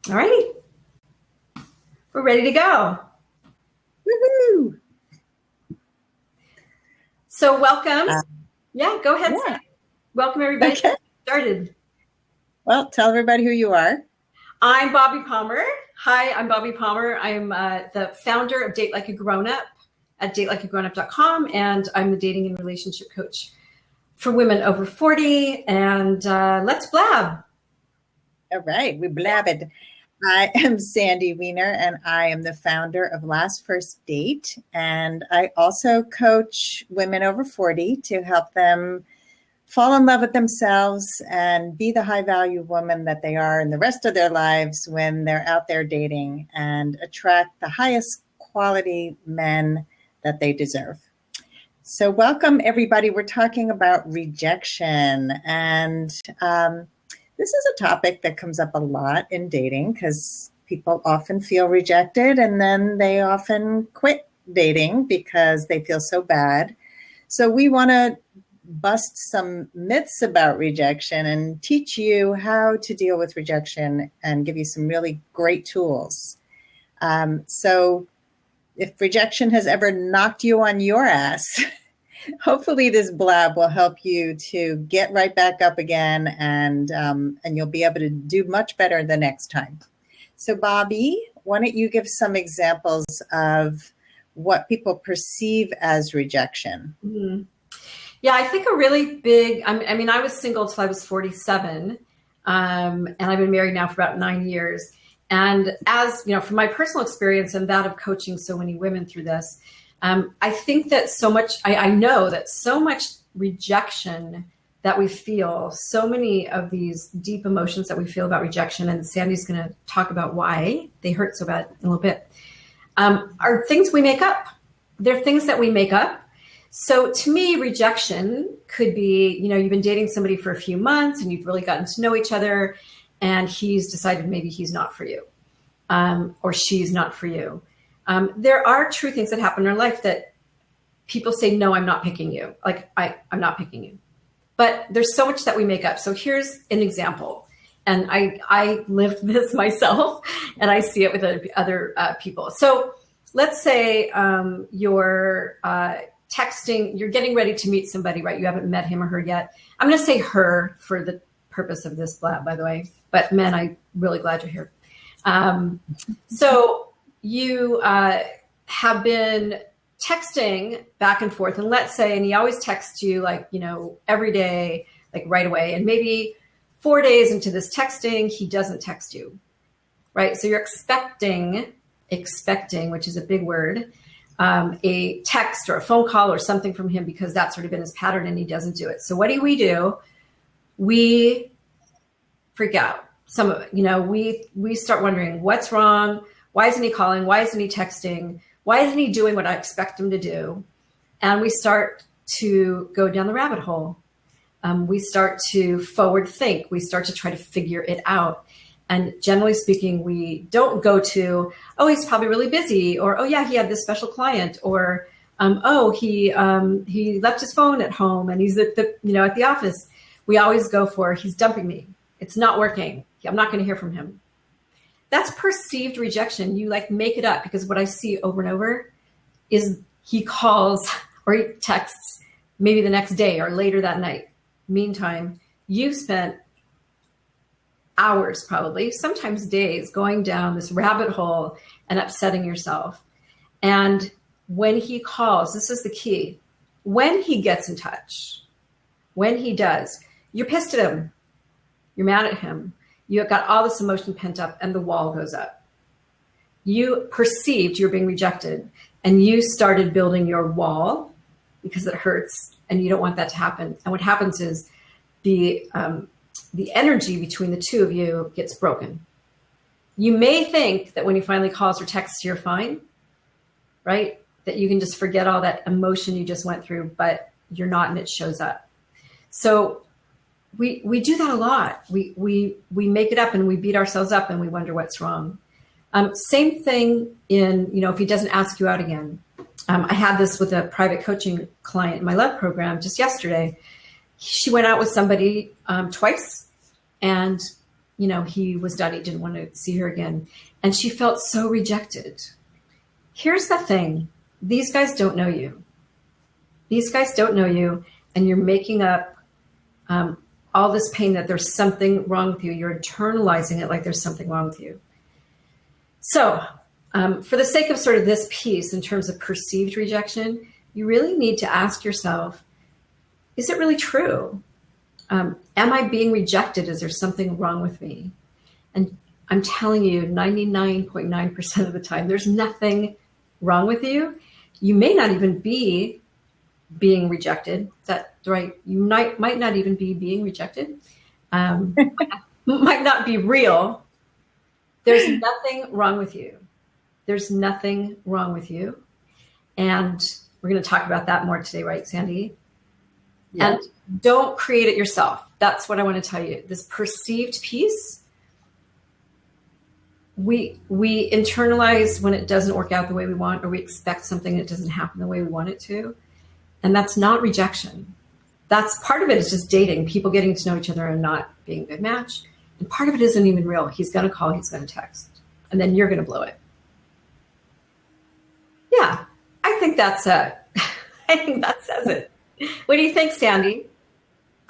All righty. We're ready to go. Woohoo! So welcome. Yeah, go ahead. Yeah. Welcome everybody. Okay. Started. Well, tell everybody who you are. I'm Bobbi Palmer. Hi, I'm Bobbi Palmer. I'm the founder of Date Like a Grown Up at datelikeagrownup.com, and I'm the dating and relationship coach for women over 40. And let's blab. All right, we blabbed. I am Sandy Weiner, and I am the founder of Last First Date. And I also coach women over 40 to help them fall in love with themselves and be the high value woman that they are in the rest of their lives when they're out there dating and attract the highest quality men that they deserve. So welcome, everybody. We're talking about rejection. And this is a topic that comes up a lot in dating because people often feel rejected and then they often quit dating because they feel so bad. So we want to bust some myths about rejection and teach you how to deal with rejection and give you some really great tools. So if rejection has ever knocked you on your ass, hopefully this blab will help you to get right back up again and you'll be able to do much better the next time. So Bobbi, why don't you give some examples of what people perceive as rejection? Mm-hmm. Yeah, I think a really big, I was single till I was 47, and I've been married now for about 9 years. And as, you know, from my personal experience and that of coaching so many women through this, I think that I know that so much rejection that we feel, so many of these deep emotions that we feel about rejection, and Sandy's going to talk about why they hurt so bad in a little bit, are things we make up. They're things that we make up. So to me, rejection could be, you know, you've been dating somebody for a few months and you've really gotten to know each other and he's decided maybe he's not for you, or she's not for you. There are true things that happen in our life that people say, no, I'm not picking you. Like I'm not picking you, but there's so much that we make up. So here's an example. And I lived this myself and I see it with other people. So let's say you're texting, you're getting ready to meet somebody, right? You haven't met him or her yet. I'm going to say her for the purpose of this blab, by the way, but men, I'm really glad you're here. So you have been texting back and forth, and let's say, and he always texts you like, you know, every day, like right away. And maybe 4 days into this texting, he doesn't text you, right? So you're expecting, which is a big word, a text or a phone call or something from him because that's sort of been his pattern and he doesn't do it. So what do? We freak out. Some of it, you know, we start wondering what's wrong. Why isn't he calling? Why isn't he texting? Why isn't he doing what I expect him to do? And we start to go down the rabbit hole. We start to forward think. We start to try to figure it out. And generally speaking, we don't go to, oh, he's probably really busy, or, oh yeah, he had this special client, or, oh, he left his phone at home and he's at the office. We always go for, he's dumping me. It's not working. I'm not going to hear from him. That's perceived rejection. You like make it up, because what I see over and over is he calls or he texts maybe the next day or later that night. Meantime, you spent hours, probably, sometimes days, going down this rabbit hole and upsetting yourself. And when he calls, this is the key. When he gets in touch, when he does, you're pissed at him. You're mad at him. You've got all this emotion pent up and the wall goes up. You perceived you're being rejected and you started building your wall because it hurts and you don't want that to happen. And what happens is the energy between the two of you gets broken. You may think that when he finally calls or texts, you're fine, right? That you can just forget all that emotion you just went through, but you're not, and it shows up. So we do that a lot. We make it up and we beat ourselves up and we wonder what's wrong. Same thing in, you know, if he doesn't ask you out again. I had this with a private coaching client in my love program just yesterday. She went out with somebody twice and he was done. He didn't want to see her again. And she felt so rejected. Here's the thing. These guys don't know you. These guys don't know you, and you're making up all this pain that there's something wrong with you. You're internalizing it like there's something wrong with you. So for the sake of sort of this piece in terms of perceived rejection, you really need to ask yourself, is it really true? Am I being rejected? Is there something wrong with me? And I'm telling you, 99.9% of the time, there's nothing wrong with you. You may not even be being rejected. Is that right? You might not even be being rejected. Might not be real. There's nothing wrong with you. There's nothing wrong with you. And we're going to talk about that more today, right, Sandy? Yeah. And don't create it yourself. That's what I want to tell you. This perceived piece, we internalize when it doesn't work out the way we want, or we expect something that doesn't happen the way we want it to. And that's not rejection. That's part of it is just dating, people getting to know each other and not being a good match. And part of it isn't even real. He's going to call, he's going to text, and then you're going to blow it. Yeah, I think that's it. I think that says it. What do you think, Sandy?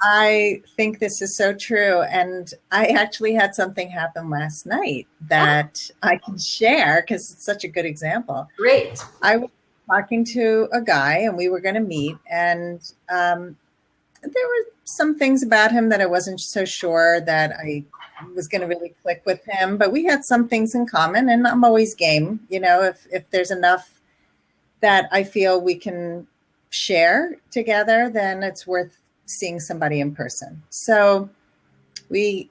I think this is so true. And I actually had something happen last night that I can share because it's such a good example. Great. I was talking to a guy and we were going to meet, and there were some things about him that I wasn't so sure that I was going to really click with him, but we had some things in common, and I'm always game, if there's enough that I feel we can share together, then it's worth seeing somebody in person. So we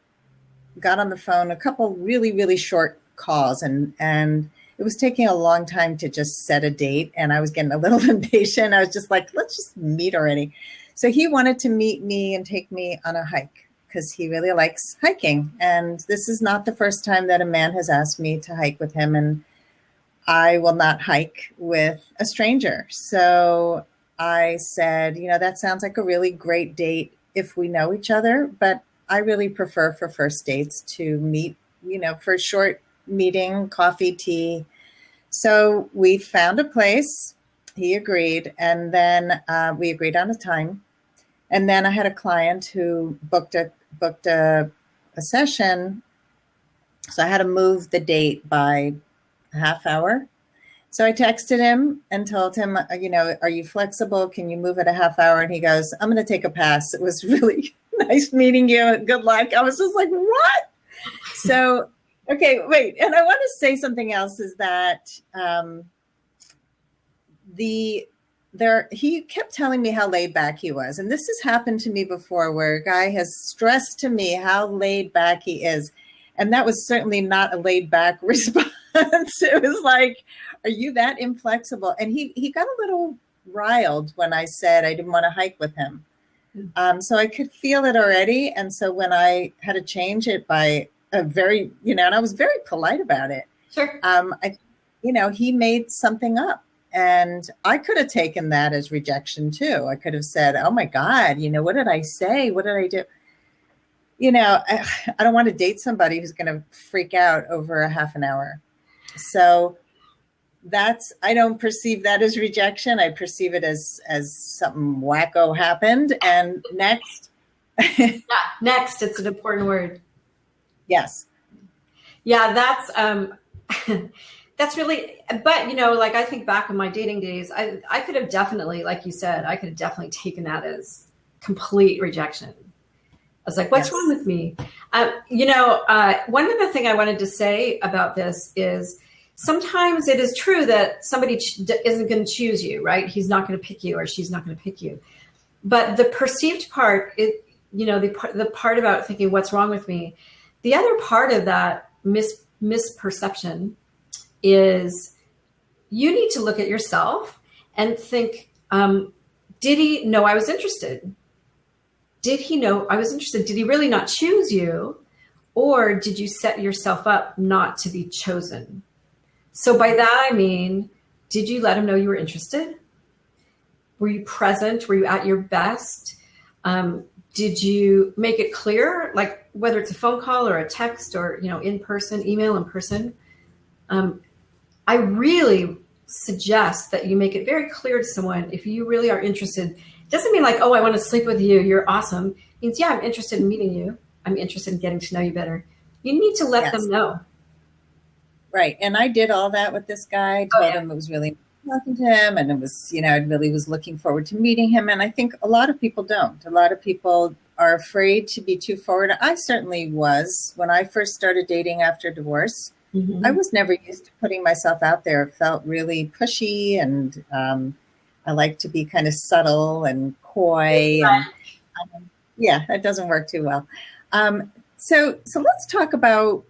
got on the phone, a couple really, really short calls, and it was taking a long time to just set a date, and I was getting a little impatient. I was just like, let's just meet already. So he wanted to meet me and take me on a hike because he really likes hiking. And this is not the first time that a man has asked me to hike with him, and I will not hike with a stranger. So I said, that sounds like a really great date if we know each other, but I really prefer for first dates to meet, for a short meeting, coffee, tea. So we found a place. He agreed, and then we agreed on a time. And then I had a client who booked a session, so I had to move the date by a half hour. So I texted him and told him, are you flexible? Can you move it a half hour? And he goes, I'm going to take a pass. It was really nice meeting you. Good luck. I was just like, what? So, okay, wait. And I want to say something else is that he kept telling me how laid back he was. And this has happened to me before, where a guy has stressed to me how laid back he is. And that was certainly not a laid back response. It was like, are you that inflexible? And he got a little riled when I said I didn't want to hike with him. So I could feel it already. And so when I had to change it by a very, and I was very polite about it. Sure. He made something up. And I could have taken that as rejection too. I could have said, oh my God, what did I say? What did I do? I don't want to date somebody who's going to freak out over a half an hour. So I don't perceive that as rejection. I perceive it as something wacko happened. And next. Yeah, next, it's an important word. Yes. Yeah, that's really, but I think back in my dating days, I could have definitely, like you said, I could have definitely taken that as complete rejection. I was like, what's wrong with me? One other thing I wanted to say about this is sometimes it is true that somebody isn't going to choose you, right? He's not going to pick you, or she's not going to pick you. But the perceived part, the part about thinking what's wrong with me, the other part of that misperception is you need to look at yourself and think, did he know I was interested? Did he know I was interested? Did he really not choose you? Or did you set yourself up not to be chosen? So by that, I mean, did you let him know you were interested? Were you present? Were you at your best? Did you make it clear, like whether it's a phone call or a text or, in person, email in person? I really suggest that you make it very clear to someone if you really are interested. It doesn't mean like, oh, I want to sleep with you, you're awesome. It means, yeah, I'm interested in meeting you. I'm interested in getting to know you better. You need to let them know. Right. And I did all that with this guy, told him it was really talking to him, and it was, I really was looking forward to meeting him. And I think a lot of people don't. A lot of people are afraid to be too forward. I certainly was. When I first started dating after divorce, I was never used to putting myself out there. It felt really pushy, and I like to be kind of subtle and coy. And that doesn't work too well. So let's talk about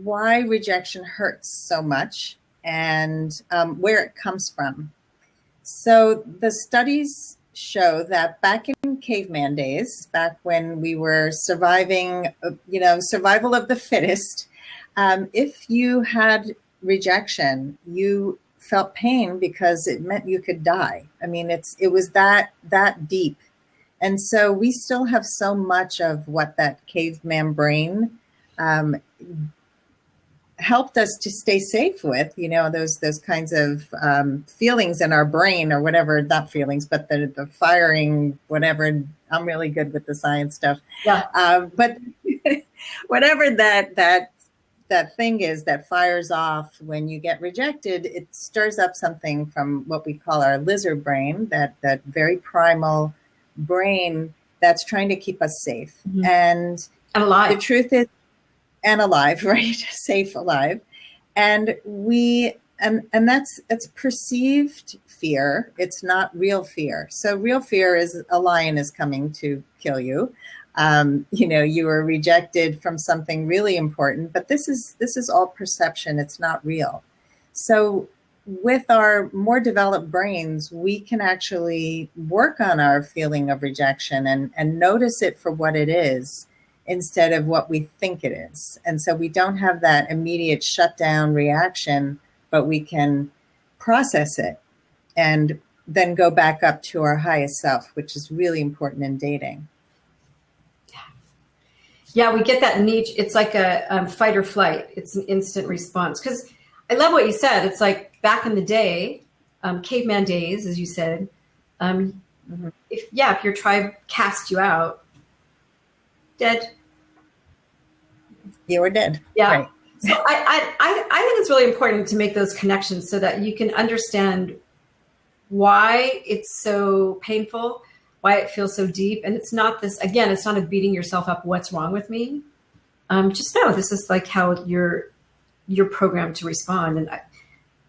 why rejection hurts so much and where it comes from. So the studies show that back in caveman days, back when we were surviving, survival of the fittest, if you had rejection, you felt pain because it meant you could die. I mean, it was that deep. And so we still have so much of what that caveman brain helped us to stay safe with, those kinds of feelings in our brain, or whatever, not feelings, but the firing, whatever. I'm really good with the science stuff. Yeah. But whatever that thing is that fires off when you get rejected, it stirs up something from what we call our lizard brain, that very primal brain that's trying to keep us safe and alive. The truth is, and alive, right? Safe, alive. And it's perceived fear. It's not real fear. So real fear is a lion is coming to kill you. You were rejected from something really important, but this is all perception. It's not real. So with our more developed brains, we can actually work on our feeling of rejection and notice it for what it is instead of what we think it is. And so we don't have that immediate shutdown reaction, but we can process it and then go back up to our highest self, which is really important in dating. Yeah, we get that need. It's like a fight or flight. It's an instant response. Because I love what you said. It's like back in the day, caveman days, as you said, if your tribe cast you out, dead. You were dead. Yeah. Right. So I think it's really important to make those connections so that you can understand why it's so painful, why it feels so deep. And it's not this, again, it's not a beating yourself up. What's wrong with me? Just know this is like how you're programmed to respond.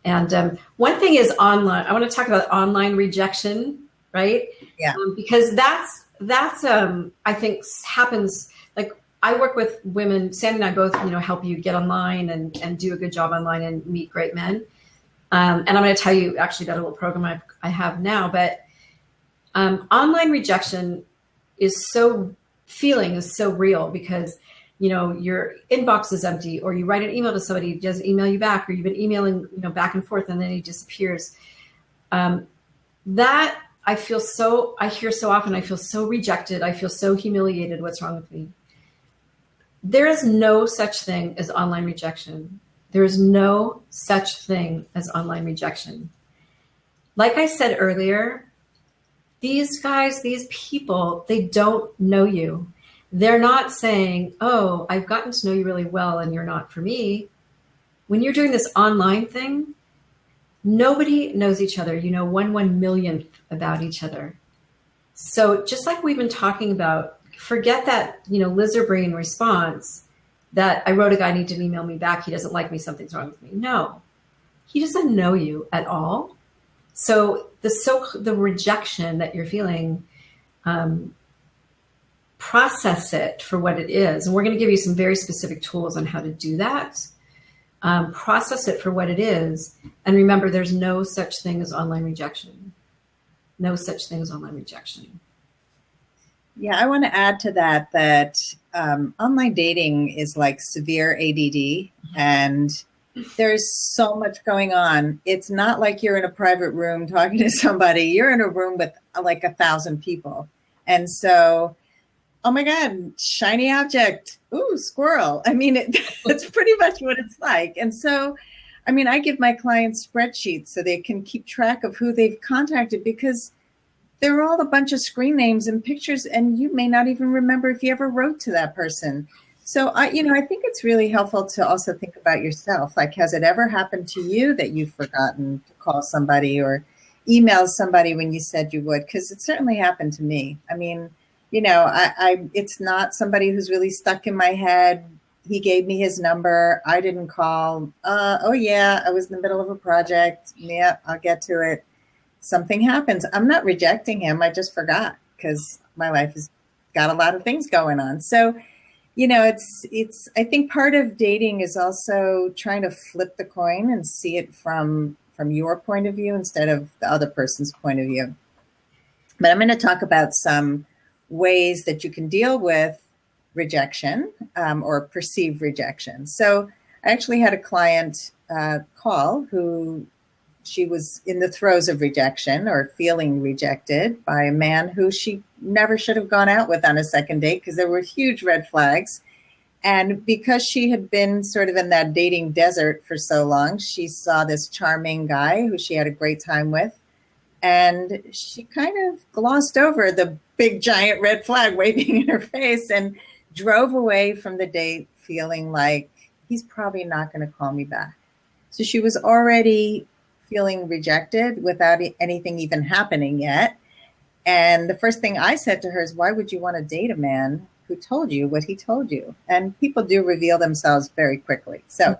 And one thing is online. I want to talk about online rejection, right? Yeah. Because that's I think happens. Like I work with women. Sandy and I both, help you get online and do a good job online and meet great men. And I'm going to tell you actually about a little program I have now. But online rejection is so real because your inbox is empty, or you write an email to somebody, he doesn't email you back, or you've been emailing, back and forth, and then he disappears. That I hear so often, I feel so rejected. I feel so humiliated. What's wrong with me? There is no such thing as online rejection. There is no such thing as online rejection. Like I said earlier, these guys, these people, they don't know you. They're not saying, oh, I've gotten to know you really well and you're not for me. When you're doing this online thing, nobody knows each other. 1/1,000,000th about each other. So just like we've been talking about, forget that, lizard brain response that I wrote a guy need to email me back. He doesn't like me. Something's wrong with me. No, he doesn't know you at all. So the rejection that you're feeling, process it for what it is. And we're going to give you some very specific tools on how to do that. Process it for what it is. And remember, there's no such thing as online rejection. No such thing as online rejection. Yeah, I want to add to that online dating is like severe ADD, and there's so much going on. It's not like you're in a private room talking to somebody. You're in a room with like 1,000 people. And so oh my God, shiny object. Ooh, squirrel. I mean, that's pretty much what it's like. And so, I mean, I give my clients spreadsheets so they can keep track of who they've contacted, because they're all a bunch of screen names and pictures, and you may not even remember if you ever wrote to that person. So I think it's really helpful to also think about yourself. Like, has it ever happened to you that you've forgotten to call somebody or email somebody when you said you would? Because it certainly happened to me. I mean, it's not somebody who's really stuck in my head. He gave me his number. I didn't call. Oh yeah, I was in the middle of a project. Yeah, I'll get to it. Something happens. I'm not rejecting him. I just forgot because my life has got a lot of things going on. So, I think part of dating is also trying to flip the coin and see it from your point of view instead of the other person's point of view. But I'm going to talk about some ways that you can deal with rejection or perceived rejection. So I actually had a client call who she was in the throes of rejection or feeling rejected by a man who she never should have gone out with on a second date because there were huge red flags. And because she had been sort of in that dating desert for so long, she saw this charming guy who she had a great time with. And she kind of glossed over the big giant red flag waving in her face and drove away from the date feeling like he's probably not going to call me back. So she was already feeling rejected without anything even happening yet. And the first thing I said to her is, why would you want to date a man who told you what he told you? And people do reveal themselves very quickly. So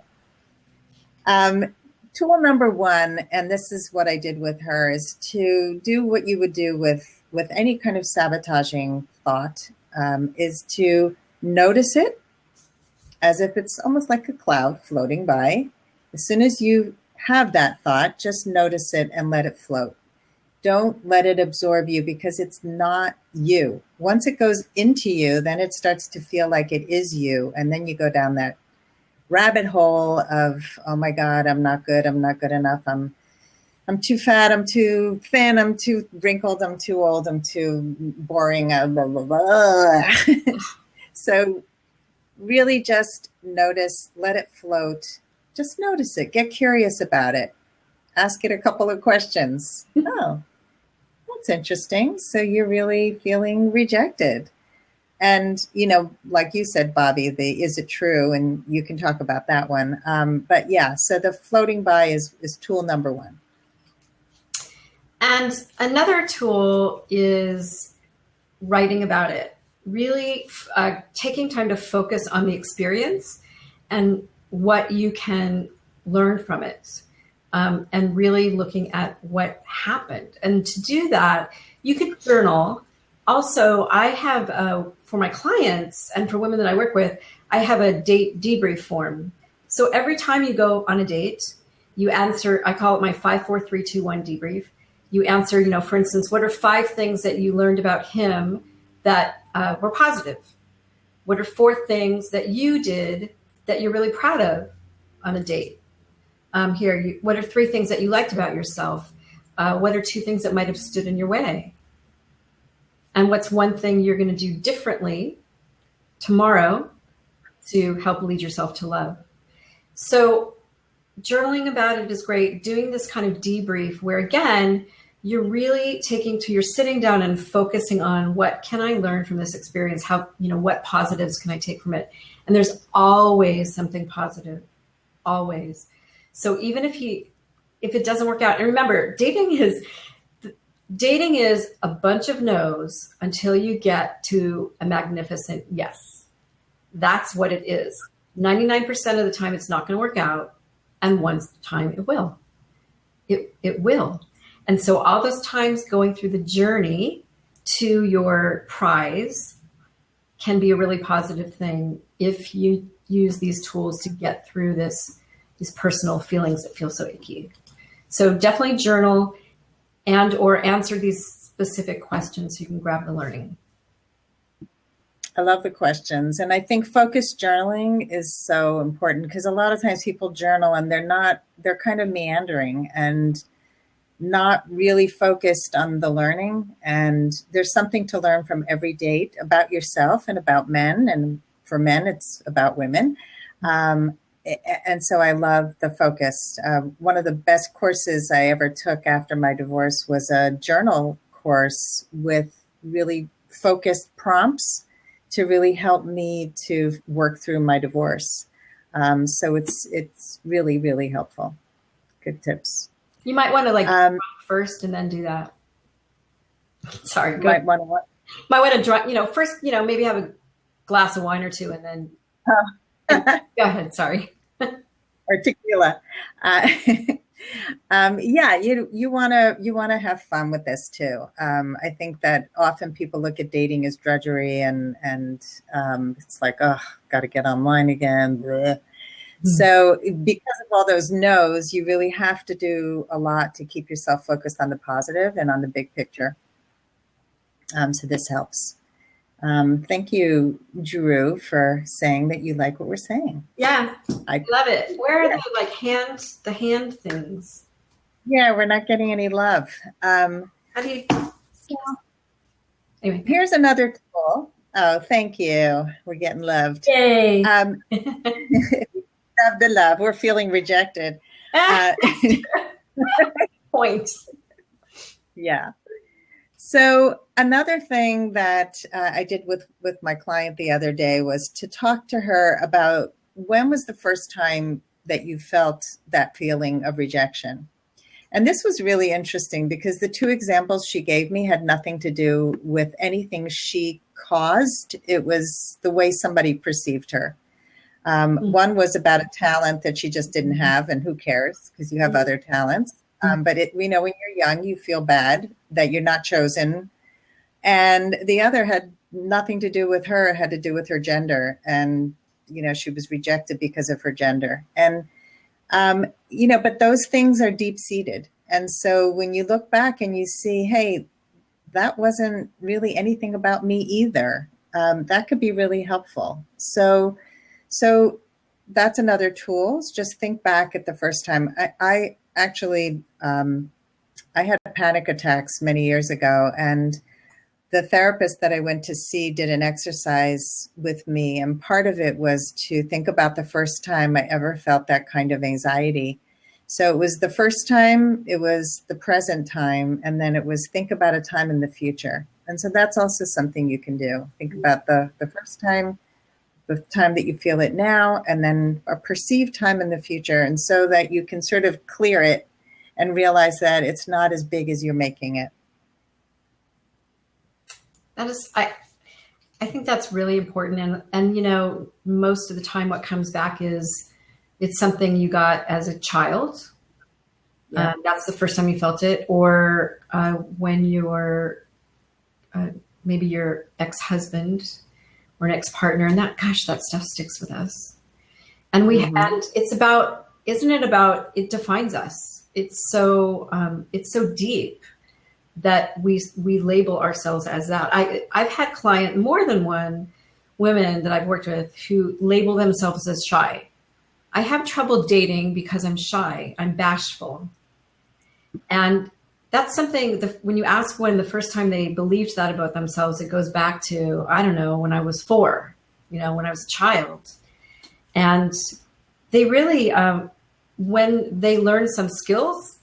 tool number one, and this is what I did with her, is to do what you would do with any kind of sabotaging thought, is to notice it as if it's almost like a cloud floating by. As soon as you have that thought, just notice it and let it float. Don't let it absorb you because it's not you. Once it goes into you, then it starts to feel like it is you. And then you go down that rabbit hole of, oh my God, I'm not good. I'm not good enough. I'm too fat. I'm too thin. I'm too wrinkled. I'm too old. I'm too boring. Blah, blah, blah. So really just notice, let it float. Just notice it. Get curious about it. Ask it a couple of questions. Oh, that's interesting. So you're really feeling rejected. And, like you said, Bobbi, is it true? And you can talk about that one. But yeah, so the floating by is tool number one. And another tool is writing about it. Really taking time to focus on the experience and what you can learn from it, and really looking at what happened. And to do that, you could journal. Also, I have, for my clients and for women that I work with, I have a date debrief form. So every time you go on a date, you answer, I call it my 5, 4, 3, 2, 1 debrief. You answer, for instance, what are 5 things that you learned about him that were positive? What are 4 things that you did that you're really proud of on a date? What are 3 things that you liked about yourself? What are 2 things that might have stood in your way? And what's 1 thing you're going to do differently tomorrow to help lead yourself to love? So journaling about it is great. Doing this kind of debrief where, again, you're sitting down and focusing on what can I learn from this experience? How, what positives can I take from it? And there's always something positive, always. So even if it doesn't work out, and remember, dating is a bunch of no's until you get to a magnificent yes. That's what it is. 99% of the time, it's not going to work out. And one time it will. It will. And so all those times going through the journey to your prize can be a really positive thing if you use these tools to get through these personal feelings that feel so icky. So definitely journal and or answer these specific questions so you can grab the learning. I love the questions. And I think focused journaling is so important because a lot of times people journal and they're kind of meandering. And not really focused on the learning. And there's something to learn from every date about yourself and about men. And for men, it's about women. And so I love the focus. One of the best courses I ever took after my divorce was a journal course with really focused prompts to really help me to work through my divorce. So it's really, really helpful. Good tips. You might want to like first and then do that. Sorry. Might want to what? Might want to draw, first, maybe have a glass of wine or two and then go ahead. Sorry. Or tequila. Yeah, you want to have fun with this too. I think that often people look at dating as drudgery and it's like, oh, got to get online again. Bleh. So because of all those no's, you really have to do a lot to keep yourself focused on the positive and on the big picture. So this helps. Thank you, Drew, for saying that you like what we're saying. Yeah, I love it. Where are the hand things? Yeah, we're not getting any love. How do you? Anyway, here's another tool. Oh, thank you. We're getting loved. Yay. Love the love. We're feeling rejected. Point. Yeah. So another thing that I did with my client the other day was to talk to her about when was the first time that you felt that feeling of rejection. And this was really interesting because the two examples she gave me had nothing to do with anything she caused. It was the way somebody perceived her. One was about a talent that she just didn't have, and who cares because you have other talents. But we know when you're young, you feel bad that you're not chosen. And the other had nothing to do with her, it had to do with her gender. And, she was rejected because of her gender. And, but those things are deep seated. And so when you look back and you see, hey, that wasn't really anything about me either, that could be really helpful. So that's another tool. Just think back at the first time. I actually, I had panic attacks many years ago, and the therapist that I went to see did an exercise with me. And part of it was to think about the first time I ever felt that kind of anxiety. So it was the first time, it was the present time, and then it was think about a time in the future. And so that's also something you can do. Think about the first time, the time that you feel it now, and then a perceived time in the future. And so that you can sort of clear it and realize that it's not as big as you're making it. That is, I think that's really important. And most of the time what comes back is it's something you got as a child. Yeah. That's the first time you felt it. Or when you're maybe your ex-husband or an ex-partner, and that stuff sticks with us. And and it's about, isn't it about, it defines us. It's so deep that we label ourselves as that. I've had more than one women that I've worked with who label themselves as shy. I have trouble dating because I'm shy. I'm bashful. And that's something, when you ask when the first time they believed that about themselves, it goes back to, I don't know, when I was 4, when I was a child. And they really, when they learn some skills,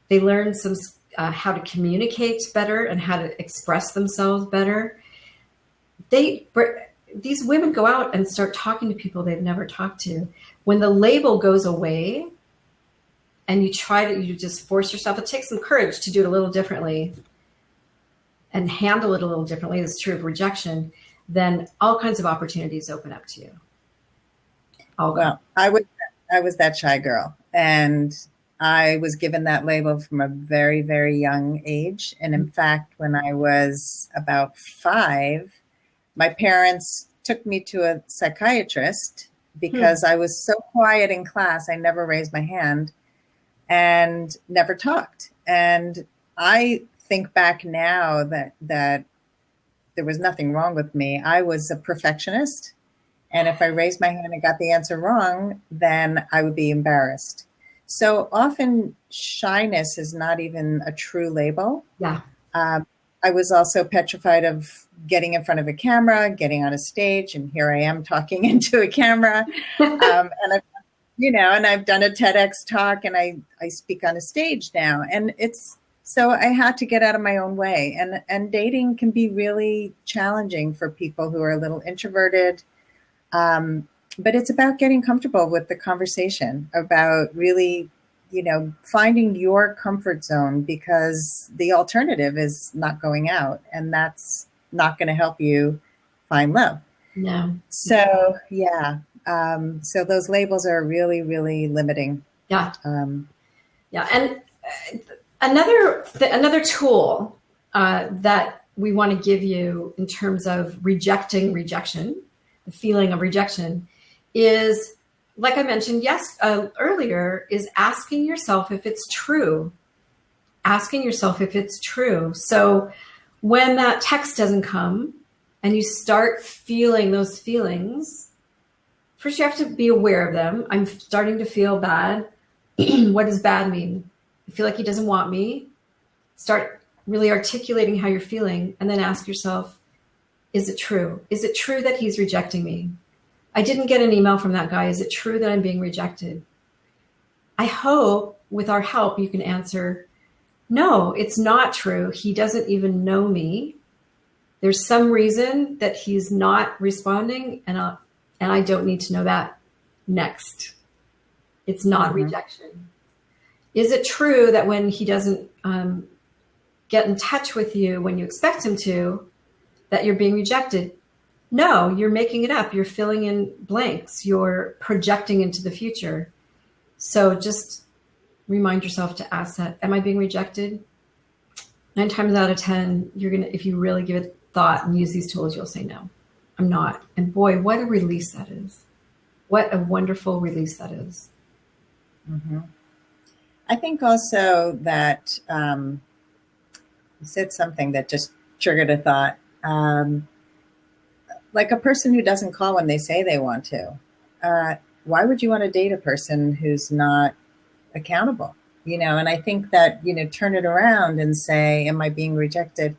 they learn some how to communicate better and how to express themselves better. These women go out and start talking to people they've never talked to. When the label goes away and you just force yourself, it takes some courage to do it a little differently and handle it a little differently. It's true of rejection. Then all kinds of opportunities open up to you. Well, I was that shy girl, and I was given that label from a very, very young age. And in fact, when I was about 5, my parents took me to a psychiatrist because I was so quiet in class. I never raised my hand and never talked. And I think back now that there was nothing wrong with me. I was a perfectionist. And if I raised my hand and got the answer wrong, then I would be embarrassed. So often shyness is not even a true label. Yeah. I was also petrified of getting in front of a camera, getting on a stage, and here I am talking into a camera. And I've done a TEDx talk, and I speak on a stage now, and so I had to get out of my own way. And dating can be really challenging for people who are a little introverted. But it's about getting comfortable with the conversation, about really, finding your comfort zone, because the alternative is not going out, and that's not going to help you find love. No. So, yeah. So those labels are really, really limiting. Yeah. Yeah. And another tool that we want to give you in terms of rejecting rejection, the feeling of rejection, is, like I mentioned earlier, is asking yourself if it's true. Asking yourself if it's true. So when that text doesn't come and you start feeling those feelings, first you have to be aware of them. I'm starting to feel bad. What does bad mean? I feel like he doesn't want me. Start really articulating how you're feeling, and then ask yourself, is it true? Is it true that he's rejecting me? I didn't get an email from that guy. Is it true that I'm being rejected? I hope with our help you can answer, no, it's not true. He doesn't even know me. There's some reason that he's not responding, and I don't need to know that. Next. It's not rejection. Is it true that when he doesn't get in touch with you when you expect him to, that you're being rejected? No, you're making it up. You're filling in blanks. You're projecting into the future. So just remind yourself to ask that. Am I being rejected? 9 times out of 10, if you really give it thought and use these tools, you'll say, no, I'm not. And boy, what a release that is. What a wonderful release that is. Mm-hmm. I think also that you said something that just triggered a thought. Like a person who doesn't call when they say they want to. Why would you want to date a person who's not accountable? And I think that, turn it around and say, am I being rejected?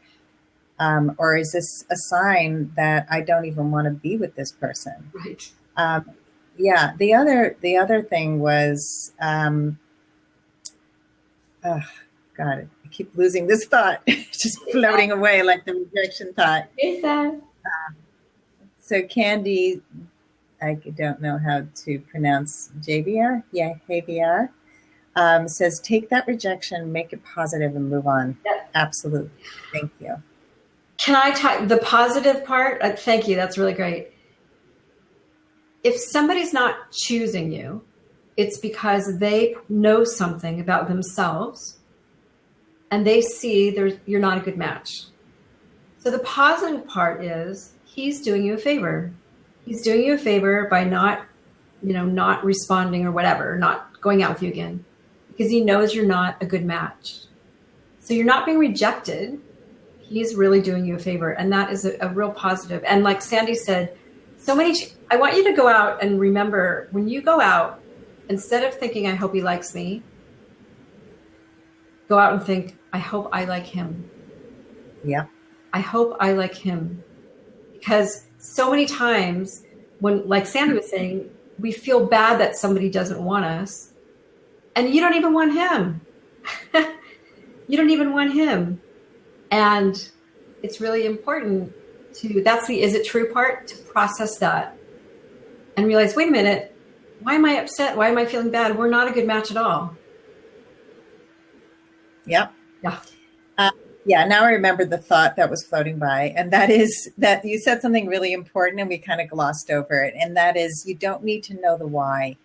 Or is this a sign that I don't even want to be with this person? Right. Yeah. The other thing was, God, I keep losing this thought, just floating away like the rejection thought. Is that? So Candy, I don't know how to pronounce JVR. Yeah, JVR. Says, take that rejection, make it positive, and move on. Yep. Absolutely. Thank you. Can I talk the positive part? Thank you. That's really great. If somebody's not choosing you, it's because they know something about themselves and they see you're not a good match. So the positive part is he's doing you a favor. He's doing you a favor by not responding or whatever, not going out with you again, because he knows you're not a good match. So you're not being rejected. He's really doing you a favor. And that is a real positive. And like Sandy said, I want you to go out and remember, when you go out, instead of thinking, I hope he likes me, go out and think, I hope I like him. Yeah. I hope I like him. Because so many times when, like Sandy was saying, we feel bad that somebody doesn't want us, and you don't even want him. You don't even want him. And it's really important that's the is it true part, to process that and realize, wait a minute, why am I upset? Why am I feeling bad? We're not a good match at all. Yep. Yeah. Yeah. Now I remember the thought that was floating by, and that is that you said something really important and we kind of glossed over it. And that is, you don't need to know the why.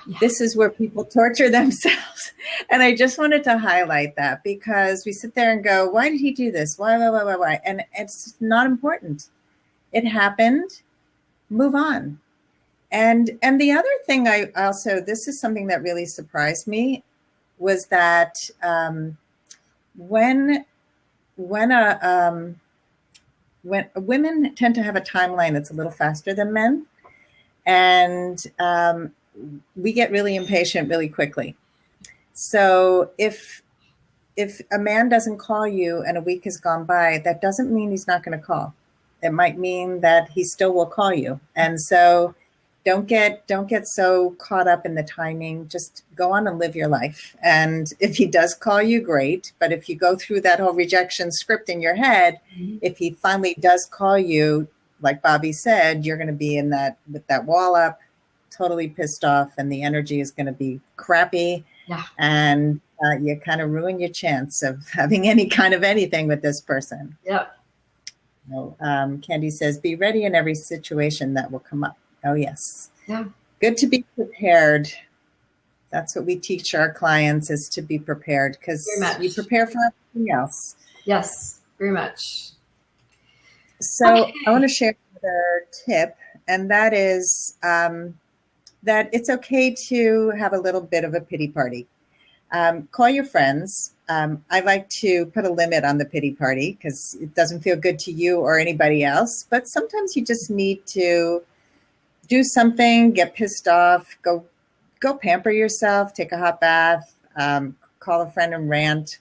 Yeah. This is where people torture themselves. And I just wanted to highlight that, because we sit there and go, why did he do this? Why? And it's not important. It happened. Move on. And the other thing this is something that really surprised me, was that when women tend to have a timeline that's a little faster than men, and we get really impatient really quickly. So if a man doesn't call you and a week has gone by, that doesn't mean he's not going to call. It might mean that he still will call you. And so don't get so caught up in the timing. Just go on and live your life. And if he does call you, great. But if you go through that whole rejection script in your head, if he finally does call you, like Bobbi said, you're going to be in that with that wall up, totally pissed off, and the energy is going to be crappy. Yeah. And you kind of ruin your chance of having any kind of anything with this person. Yeah. So, Candy says, be ready in every situation that will come up. Oh, yes. Yeah. Good to be prepared. That's what we teach our clients, is to be prepared, because you prepare for everything else. Yes, very much. So okay. I want to share another tip, and that is that it's okay to have a little bit of a pity party. Call your friends. I like to put a limit on the pity party because it doesn't feel good to you or anybody else. But sometimes you just need to do something, get pissed off, go pamper yourself, take a hot bath, call a friend and rant,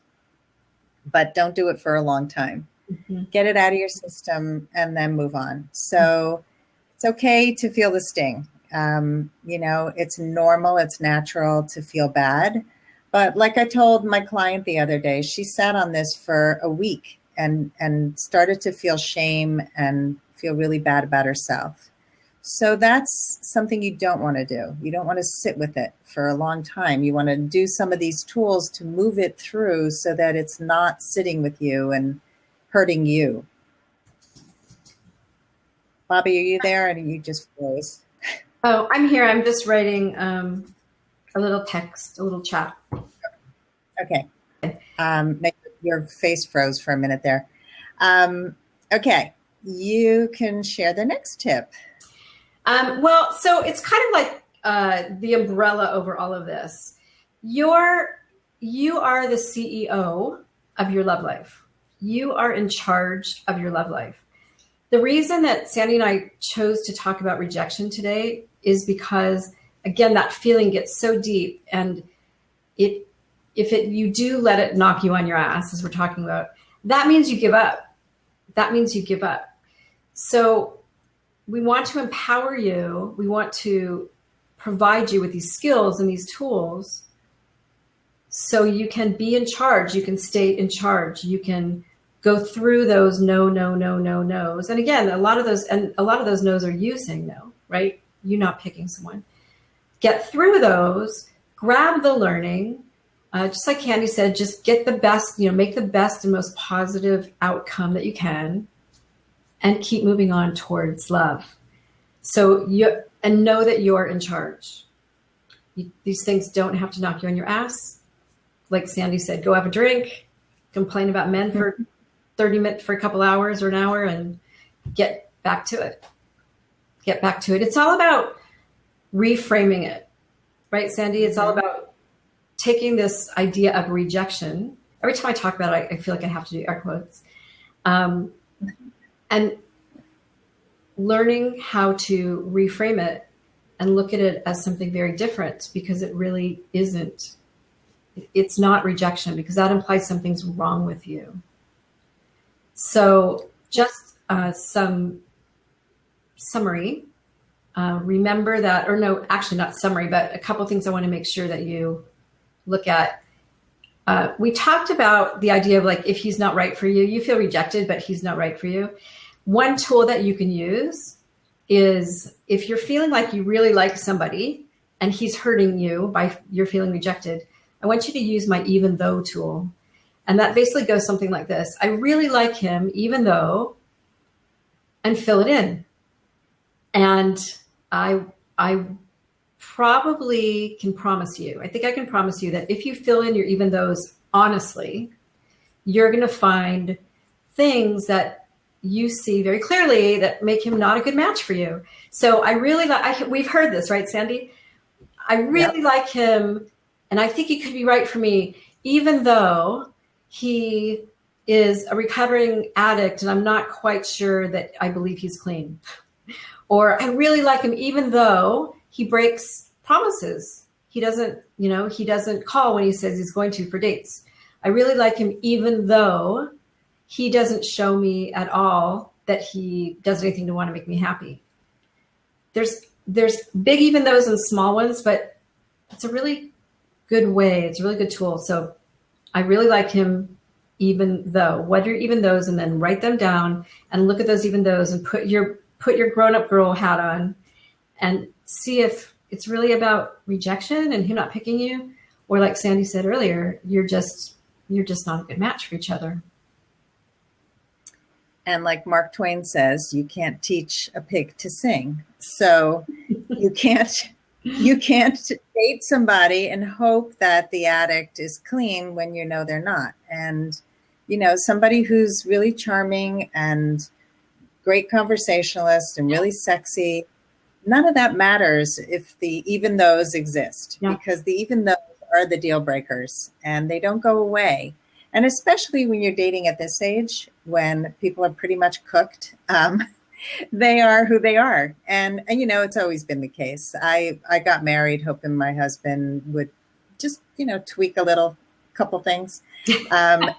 but don't do it for a long time. Mm-hmm. Get it out of your system and then move on. So it's okay to feel the sting. It's normal, it's natural to feel bad. But like I told my client the other day, she sat on this for a week and started to feel shame and feel really bad about herself. So that's something you don't want to do. You don't want to sit with it for a long time. You want to do some of these tools to move it through so that it's not sitting with you and hurting you. Bobbi, are you there, or you just froze? Oh, I'm here. I'm just writing a little text, a little chat. Okay. Your face froze for a minute there. Okay. You can share the next tip. Well, so it's kind of like the umbrella over all of this. You are the CEO of your love life. You are in charge of your love life. The reason that Sandy and I chose to talk about rejection today is because, again, that feeling gets so deep, and you do let it knock you on your ass, as we're talking about, that means you give up. That means you give up. So we want to empower you. We want to provide you with these skills and these tools so you can be in charge. You can stay in charge. You can go through those no's. And again, a lot of those no's are you saying no, right? You not picking someone. Get through those, grab the learning. Just like Candy said, just get the best, make the best and most positive outcome that you can, and keep moving on towards love. So and know that you're in charge. These things don't have to knock you on your ass. Like Sandy said, go have a drink, complain about men for 30 minutes, for a couple hours or an hour, and get back to it. Get back to it. It's all about reframing it, right, Sandy? It's all about taking this idea of rejection. Every time I talk about it, I feel like I have to do air quotes. And learning how to reframe it and look at it as something very different, because it really isn't. It's not rejection, because that implies something's wrong with you. So just some summary. Remember that, or no, actually not summary, but a couple things I want to make sure that you look at. We talked about the idea of, like, if he's not right for you, you feel rejected, but he's not right for you. One tool that you can use is, if you're feeling like you really like somebody and he's hurting you by you're feeling rejected, I want you to use my even though tool. And that basically goes something like this. I really like him, even though, and fill it in. And I probably can promise you, I think I can promise you that if you fill in your even those honestly, you're going to find things that you see very clearly that make him not a good match for you. So I really like, we've heard this, right, Sandy? I really like him, and I think he could be right for me, even though he is a recovering addict and I'm not quite sure that I believe he's clean. Or I really like him even though he breaks promises he doesn't, he doesn't call when he says he's going to for dates. I really like him, even though he doesn't show me at all that he does anything to want to make me happy. There's big even those and small ones, but it's a really good way. It's a really good tool. So I really like him, even though. What are even those? And then write them down and look at those even those and put your grown-up girl hat on and see if it's really about rejection and him not picking you, or like Sandy said earlier, you're just not a good match for each other. And like Mark Twain says, you can't teach a pig to sing. So you can't date somebody and hope that the addict is clean when you know they're not. And, somebody who's really charming and great conversationalist and really sexy, none of that matters if the even those exist, because the even those are the deal breakers and they don't go away. And especially when you're dating at this age, when people are pretty much cooked, they are who they are. And it's always been the case. I got married hoping my husband would just, tweak a couple things. And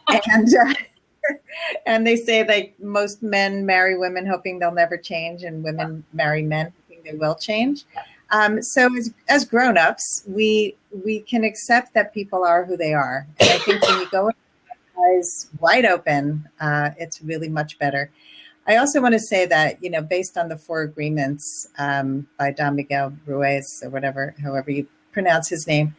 they say that most men marry women hoping they'll never change, and women marry men hoping they will change. So as grown-ups, we can accept that people are who they are. And I think when you go with eyes wide open, it's really much better. I also want to say that, based on the 4 agreements by Don Miguel Ruiz, or however you pronounce his name,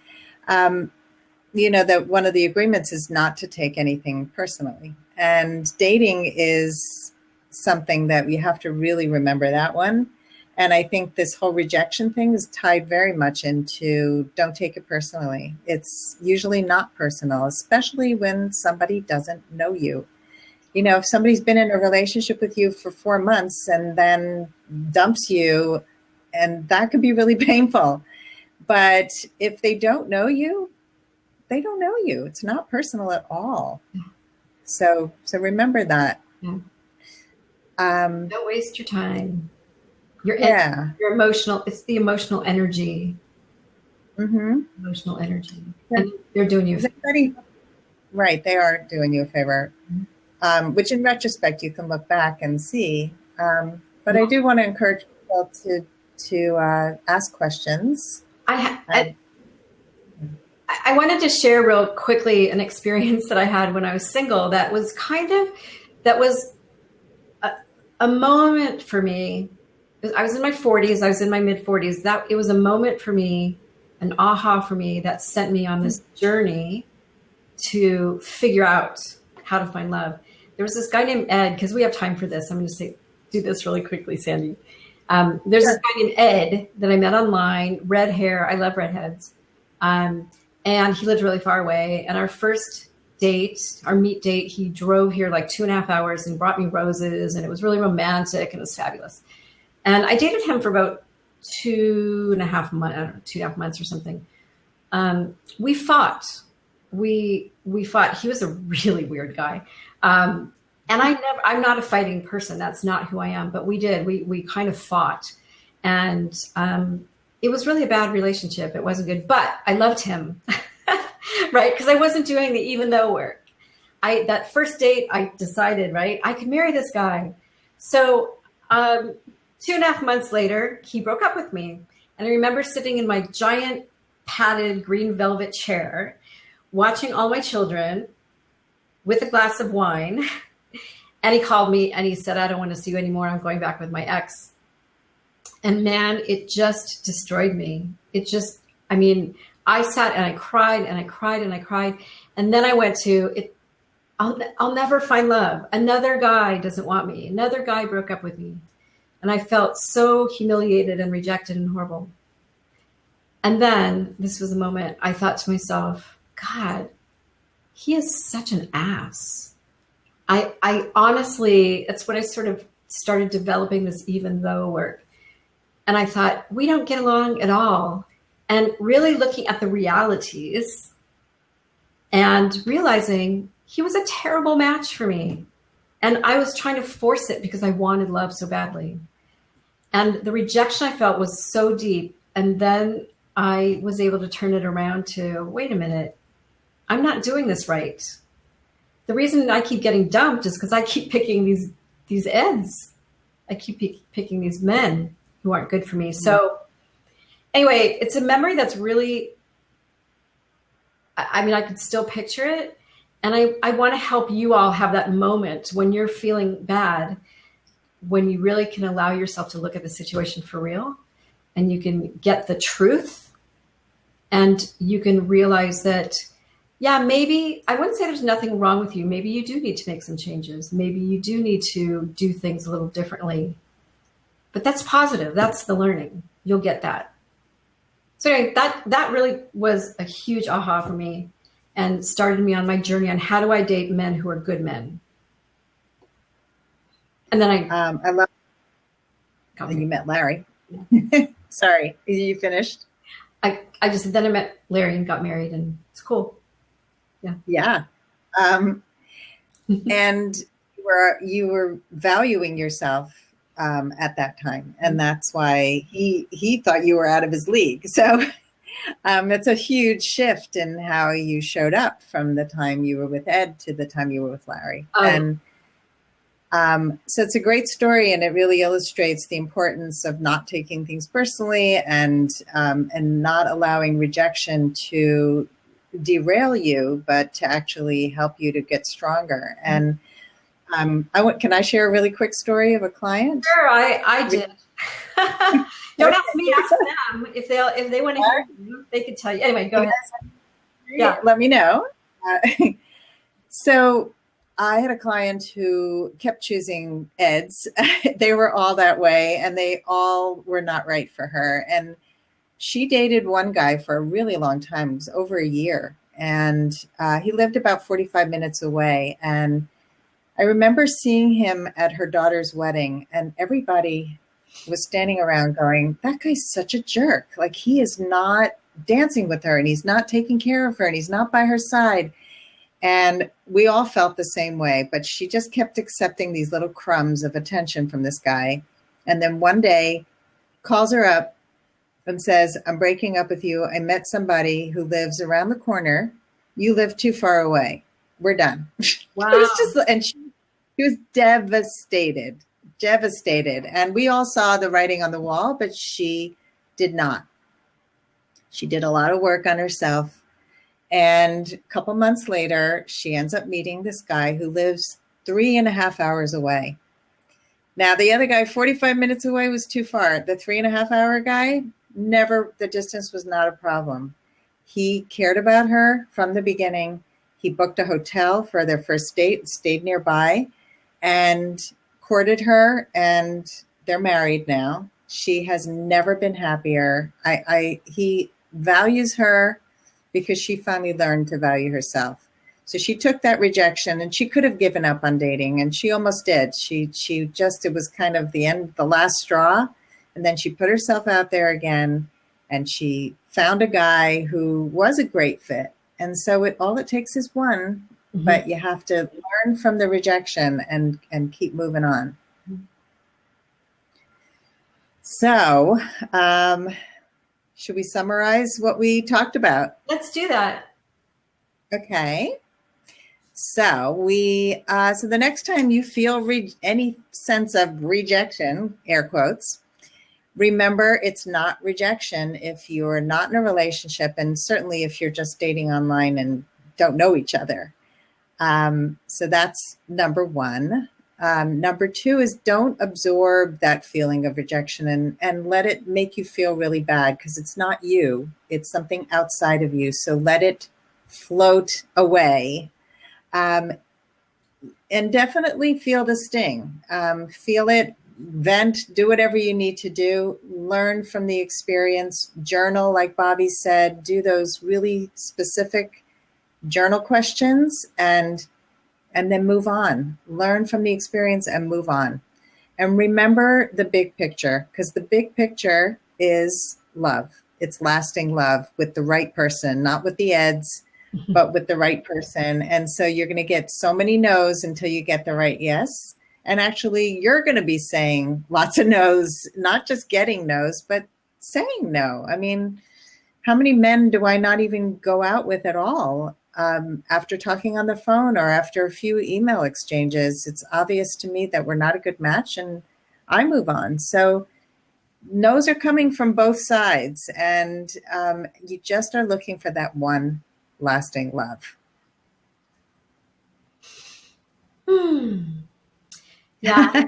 that one of the agreements is not to take anything personally. And dating is something that we have to really remember that one. And I think this whole rejection thing is tied very much into don't take it personally. It's usually not personal, especially when somebody doesn't know you. If somebody's been in a relationship with you for 4 months and then dumps you, and that could be really painful. But if they don't know you, they don't know you. It's not personal at all. So remember that. Yeah. Don't waste your time. Your emotional, it's the emotional energy. Mm-hmm. Emotional energy. And they're doing you a favor. Right, they are doing you a favor. Mm-hmm. Which in retrospect you can look back and see. But I do want to encourage people to ask questions. I wanted to share real quickly an experience that I had when I was single that was a moment for me. I was in my 40s. I was in my mid 40s. It was a moment for me, an aha for me that sent me on this journey to figure out how to find love. There was this guy named Ed, because we have time for this. I'm going to do this really quickly, Sandy. There's this guy named Ed that I met online, red hair. I love redheads. And he lived really far away. And our first date, our meet date, he drove here like 2.5 hours and brought me roses. And it was really romantic and it was fabulous. And I dated him for about 2.5 months, I don't know, 2.5 months or something. We fought. We fought. He was a really weird guy. And I'm not a fighting person. That's not who I am. But we did. We kind of fought. And it was really a bad relationship. It wasn't good. But I loved him, right? Because I wasn't doing the even though work. That first date, I decided, right, I could marry this guy. So 2.5 months later, he broke up with me. And I remember sitting in my giant padded green velvet chair, watching all my children with a glass of wine. And he called me and he said, I don't want to see you anymore. I'm going back with my ex. And man, it just destroyed me. I sat and I cried and I cried and I cried. And then I went to it. I'll never find love. Another guy doesn't want me. Another guy broke up with me. And I felt so humiliated and rejected and horrible. And then this was a moment I thought to myself, God, he is such an ass. I honestly, it's when I sort of started developing this even though work. And I thought, we don't get along at all. And really looking at the realities and realizing he was a terrible match for me. And I was trying to force it because I wanted love so badly. And the rejection I felt was so deep. And then I was able to turn it around to, wait a minute, I'm not doing this right. The reason I keep getting dumped is because I keep picking these ends. I keep picking these men who aren't good for me. So anyway, it's a memory that's really, I mean, I could still picture it. And I want to help you all have that moment when you're feeling bad, when you really can allow yourself to look at the situation for real and you can get the truth and you can realize that, yeah, maybe I wouldn't say there's nothing wrong with you. Maybe you do need to make some changes. Maybe you do need to do things a little differently, but that's positive. That's the learning. You'll get that. So anyway, that really was a huge aha for me and started me on my journey on how do I date men who are good men. And then I love that you met Larry. Yeah. Sorry, you finished? I just said then I met Larry and got married, and it's cool. Yeah. Yeah. And you were valuing yourself at that time, and that's why he thought you were out of his league. So it's a huge shift in how you showed up from the time you were with Ed to the time you were with Larry. Oh. And so it's a great story, and it really illustrates the importance of not taking things personally and not allowing rejection to derail you, but to actually help you to get stronger. And can I share a really quick story of a client? Sure, I did. Don't ask me, ask them. If they want to hear you, they could tell you. Anyway, go ahead. Yeah, let me know. So I had a client who kept choosing Eds. They were all that way, and they all were not right for her. And she dated one guy for a really long time. It was over a year. And he lived about 45 minutes away. And I remember seeing him at her daughter's wedding, and everybody was standing around going, that guy's such a jerk. Like, he is not dancing with her, and he's not taking care of her, and he's not by her side. And we all felt the same way, but she just kept accepting these little crumbs of attention from this guy. And then one day calls her up and says, I'm breaking up with you. I met somebody who lives around the corner. You live too far away. We're done. Wow. It was just, and she was devastated. And we all saw the writing on the wall, but she did not. She did a lot of work on herself. And a couple months later, she ends up meeting this guy who lives 3.5 hours away. Now, the other guy, 45 minutes away, was too far. The 3.5 hour guy, the distance was not a problem. He cared about her from the beginning. He booked a hotel for their first date, stayed nearby, and courted her, and they're married now. She has never been happier. He values her because she finally learned to value herself. So she took that rejection, and she could have given up on dating, and she almost did. It was kind of the last straw. And then she put herself out there again, and she found a guy who was a great fit. And so all it takes is one, but you have to learn from the rejection and keep moving on. So, should we summarize what we talked about? Let's do that. Okay. So so the next time you feel any sense of rejection, air quotes, remember it's not rejection if you're not in a relationship, and certainly if you're just dating online and don't know each other. So that's number one. Number two is don't absorb that feeling of rejection and let it make you feel really bad, because it's not you. It's something outside of you. So let it float away. And definitely feel the sting. Feel it, vent, do whatever you need to do. Learn from the experience. Journal, like Bobbi said. Do those really specific journal questions and then move on. Learn from the experience and move on. And remember the big picture, because the big picture is love. It's lasting love with the right person, not with the Eds, but with the right person. And so you're going to get so many no's until you get the right yes. And actually, you're going to be saying lots of no's, not just getting no's, but saying no. I mean, how many men do I not even go out with at all after talking on the phone or after a few email exchanges? It's obvious to me that we're not a good match, and I move on. So no's are coming from both sides, and you just are looking for that one lasting love. Yeah,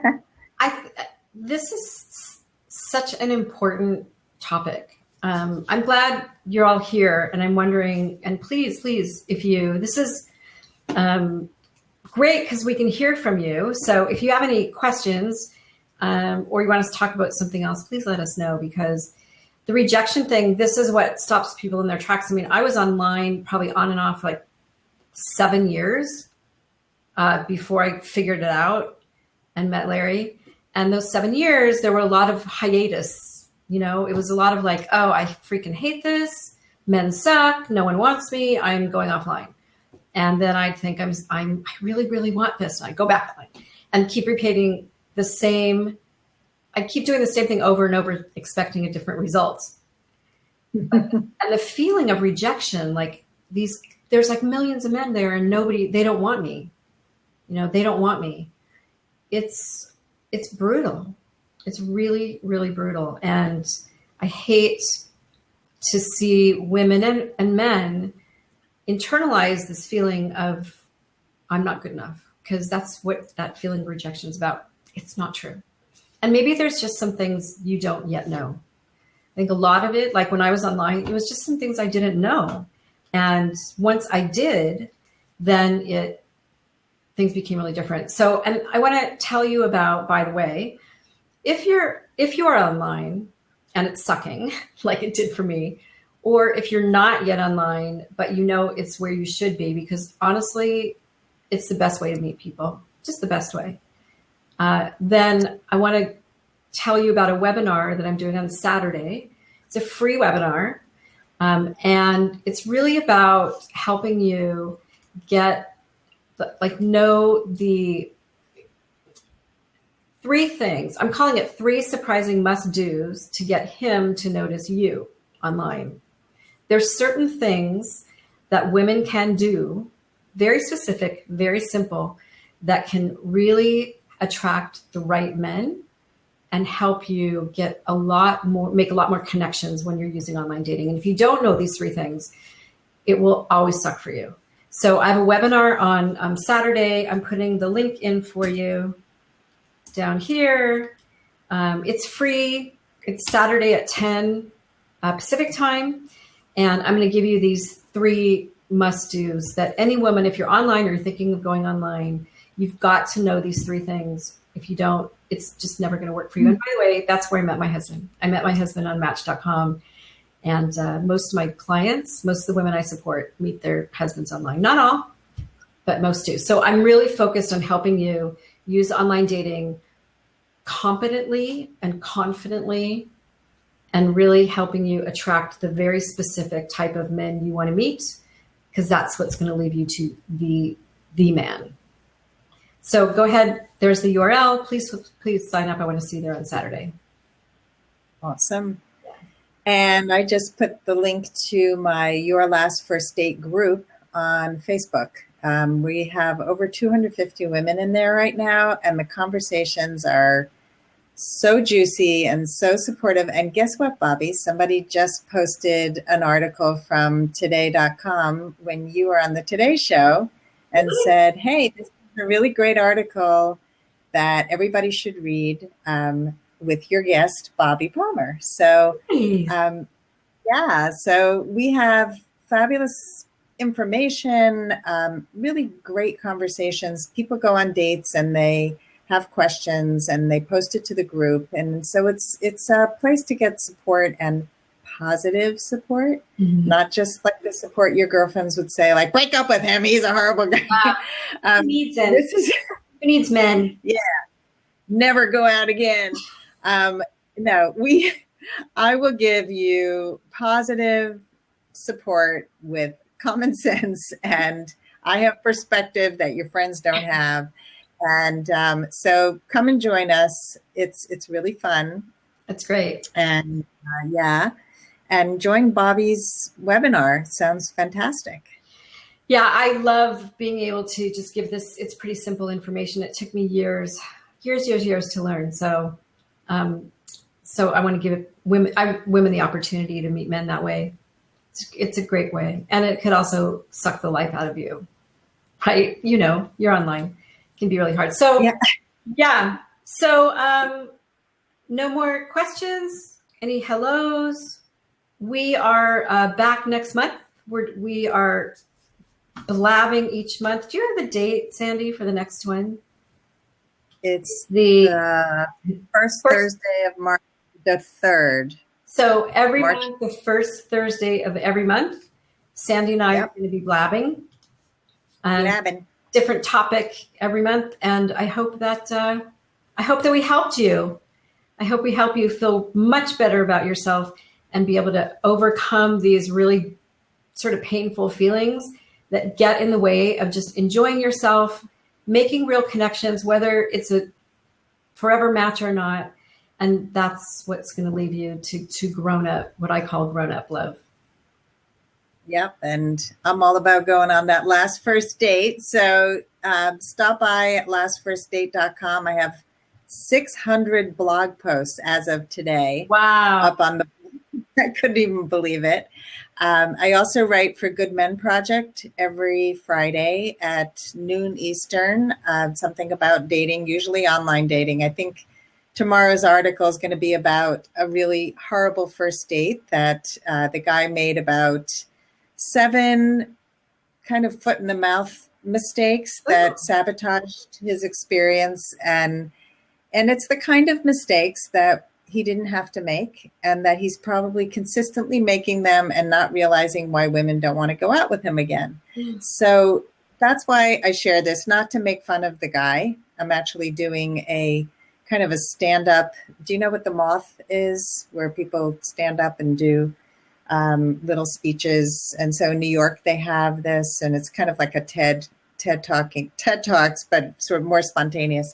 this is such an important topic. I'm glad you're all here, and I'm wondering, and please, this is great because we can hear from you. So if you have any questions or you want us to talk about something else, please let us know, because the rejection thing, this is what stops people in their tracks. I mean, I was online probably on and off for like 7 years before I figured it out and met Larry. And those 7 years, there were a lot of hiatus. You know, it was a lot of like, oh, I freaking hate this. Men suck. No one wants me. I'm going offline. And then I'd think I really, really want this. And I'd go back online and keep repeating the same. I keep doing the same thing over and over, expecting a different result. And the feeling of rejection, like there's like millions of men there and they don't want me. You know, they don't want me. It's brutal. It's really, really brutal. And I hate to see women and men internalize this feeling of I'm not good enough, because that's what that feeling of rejection is about. It's not true. And maybe there's just some things you don't yet know. I think a lot of it, like when I was online, it was just some things I didn't know. And once I did, then things became really different. So, and I want to tell you about, by the way, if you are online and it's sucking like it did for me, or if you're not yet online, but you know it's where you should be, because honestly, it's the best way to meet people, just the best way. Then I want to tell you about a webinar that I'm doing on Saturday. It's a free webinar. And it's really about helping you know the 3 things. I'm calling it 3 surprising must-dos to get him to notice you online. There's certain things that women can do, very specific, very simple, that can really attract the right men and help you make a lot more connections when you're using online dating. And if you don't know these 3 things, it will always suck for you. So I have a webinar on Saturday. I'm putting the link in for you down here. It's free. It's Saturday at 10 Pacific time. And I'm going to give you these 3 must-dos that any woman, if you're online or you're thinking of going online, you've got to know these 3 things. If you don't, it's just never going to work for you. And by the way, that's where I met my husband. I met my husband on Match.com. And most of my clients, most of the women I support, meet their husbands online. Not all, but most do. So I'm really focused on helping you use online dating competently and confidently, and really helping you attract the very specific type of men you want to meet, because that's what's going to lead you to the man. So go ahead. There's the URL. Please sign up. I want to see you there on Saturday. Awesome. And I just put the link to my Your Last First Date group on Facebook. We have over 250 women in there right now, and the conversations are so juicy and so supportive. And guess what, Bobbi? Somebody just posted an article from today.com when you were on the Today Show and said, hey, this is a really great article that everybody should read with your guest, Bobbi Palmer. So, so we have fabulous information, really great conversations. People go on dates and they have questions and they post it to the group. And so it's a place to get support, and positive support, not just like the support your girlfriends would say, like, break up with him, he's a horrible guy. Who needs him? Who needs men? Yeah. Never go out again. No, I will give you positive support with common sense, and I have perspective that your friends don't have. And so come and join us. It's really fun. That's great. And and join Bobbi's webinar. Sounds fantastic. Yeah, I love being able to just give this. It's pretty simple information. It took me years to learn. So, so I want to give women the opportunity to meet men that way. It's a great way, and it could also suck the life out of you, right? You know, you're online. It can be really hard. So, yeah. So, no more questions. Any hellos? We are back next month. We are blabbing each month. Do you have a date, Sandy, for the next one? It's the first Thursday of March, the 3rd. So every month, the first Thursday of every month, Sandy and I are going to be blabbing. Different topic every month. And I hope that we helped you. I hope we help you feel much better about yourself and be able to overcome these really sort of painful feelings that get in the way of just enjoying yourself, making real connections, whether it's a forever match or not. And that's what's going to lead you to grown up, what I call grown up love. Yep. And I'm all about going on that last first date. So stop by at lastfirstdate.com. I have 600 blog posts as of today. Wow. Up on the, I couldn't even believe it. I also write for Good Men Project every Friday at noon Eastern, something about dating, usually online dating. I think tomorrow's article is going to be about a really horrible first date that the guy made about 7 kind of foot in the mouth mistakes that sabotaged his experience. And it's the kind of mistakes that he didn't have to make, and that he's probably consistently making them and not realizing why women don't want to go out with him again. So that's why I share this, not to make fun of the guy. I'm actually doing a kind of a stand-up. Do you know what the Moth is? Where people stand up and do little speeches. And so in New York, they have this, and it's kind of like a TED Talks, but sort of more spontaneous.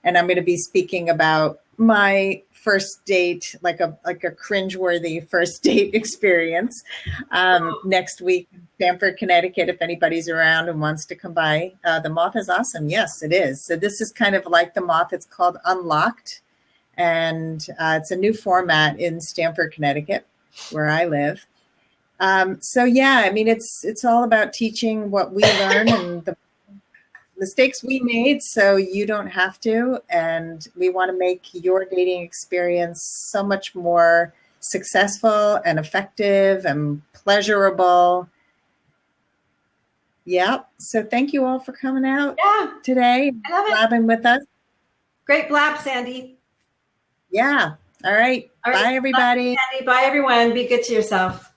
And I'm going to be speaking about my first date, like a cringeworthy first date experience next week in Stamford, Connecticut, if anybody's around and wants to come by. The Moth is awesome. Yes, it is. So this is kind of like the Moth. It's called Unlocked. And it's a new format in Stamford, Connecticut, where I live. So yeah, I mean, it's all about teaching what we learn and the mistakes we made so you don't have to. And we want to make your dating experience so much more successful and effective and pleasurable. Yeah. So thank you all for coming out today, blabbing with us. Great blab, Sandy. Yeah. All right. Bye, everybody. Bye, Sandy. Bye, everyone. Be good to yourself.